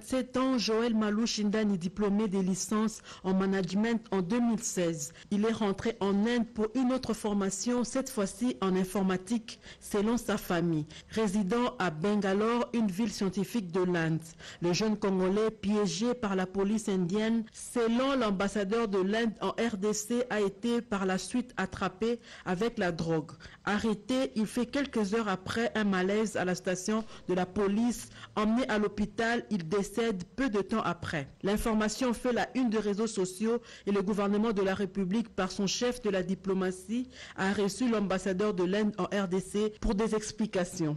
7 ans, Joël Malou Shindani, diplômé des licences en management en 2016. Il est rentré en Inde pour une autre formation, cette fois-ci en informatique, selon sa famille. Résident à Bangalore, une ville scientifique de l'Inde. Le jeune Congolais, piégé par la police indienne, selon l'ambassadeur de l'Inde en RDC, a été par la suite attrapé avec la drogue. Arrêté, il fait quelques heures après un malaise à la station de la police. Emmené à l'hôpital, il décède peu de temps après. L'information fait la une des réseaux sociaux et le gouvernement de la République, par son chef de la diplomatie, a reçu l'ambassadeur de l'Inde en RDC pour des explications.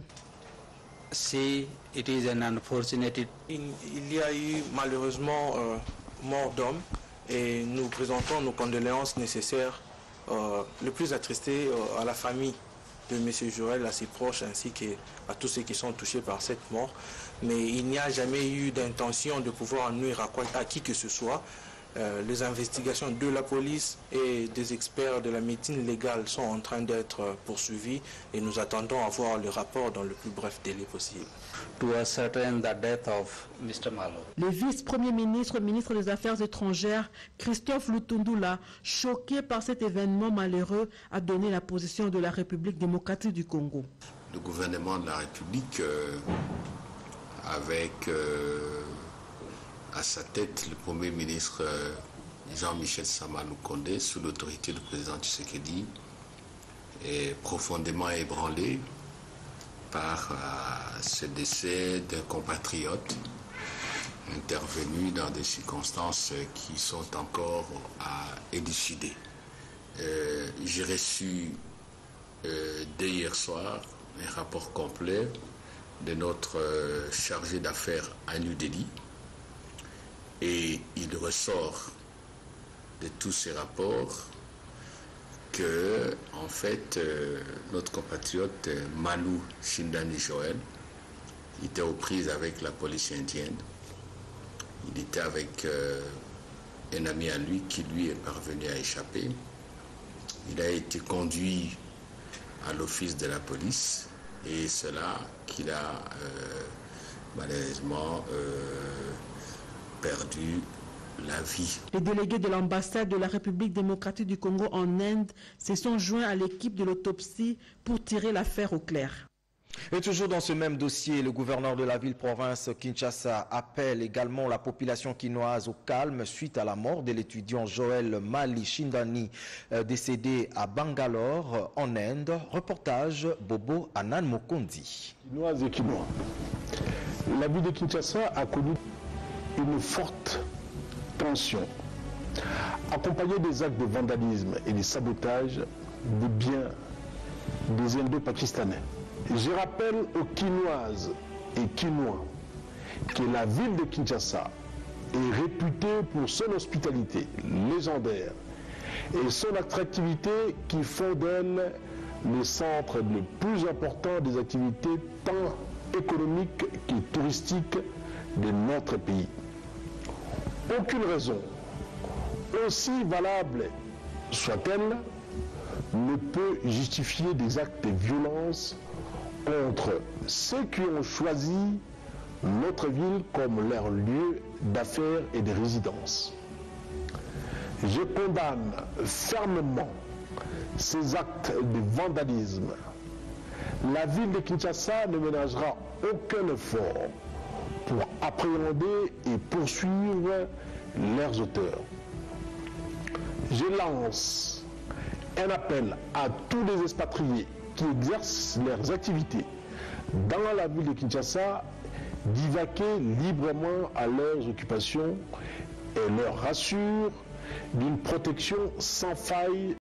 Il y a eu malheureusement mort d'homme et nous présentons nos condoléances nécessaires le plus attristé à la famille de M. Joël, à ses proches ainsi qu'à tous ceux qui sont touchés par cette mort. Mais il n'y a jamais eu d'intention de pouvoir nuire à qui que ce soit. Les investigations de la police et des experts de la médecine légale sont en train d'être poursuivies et nous attendons à voir le rapport dans le plus bref délai possible. Le vice-premier ministre, ministre des Affaires étrangères, Christophe Lutundula, choqué par cet événement malheureux, a donné la position de la République démocratique du Congo. Le gouvernement de la République, avec à sa tête le Premier ministre Jean-Michel Samanou Condé, sous l'autorité du président Tshisekedi, est profondément ébranlé par ce décès d'un compatriote intervenu dans des circonstances qui sont encore à élucider. J'ai reçu dès hier soir un rapport complet de notre chargé d'affaires à New Delhi. Et il ressort de tous ces rapports que, en fait, notre compatriote Malou Shindani Joël était aux prises avec la police indienne. Il était avec un ami à lui qui, lui, est parvenu à échapper. Il a été conduit à l'office de la police et c'est là qu'il a malheureusement perdu la vie. Les délégués de l'ambassade de la République démocratique du Congo en Inde se sont joints à l'équipe de l'autopsie pour tirer l'affaire au clair. Et toujours dans ce même dossier, le gouverneur de la ville-province Kinshasa appelle également la population quinoise au calme suite à la mort de l'étudiant Joël Mali Shindani, décédé à Bangalore, en Inde. Reportage Bobo Anan Mokondi. Quinoises et Quinois, la ville de Kinshasa a connu une forte tension, accompagnée des actes de vandalisme et de sabotage des biens des Indo-Pakistanais. Je rappelle aux Quinoises et Quinois que la ville de Kinshasa est réputée pour son hospitalité légendaire et son attractivité qui font d'elle le centre le plus important des activités tant économiques que touristiques de notre pays. Aucune raison, aussi valable soit-elle, ne peut justifier des actes de violence contre ceux qui ont choisi notre ville comme leur lieu d'affaires et de résidence. Je condamne fermement ces actes de vandalisme. La ville de Kinshasa ne ménagera aucun effort pour appréhender et poursuivre leurs auteurs. Je lance un appel à tous les expatriés qui exercent leurs activités dans la ville de Kinshasa divaguer librement à leurs occupations et leur rassure d'une protection sans faille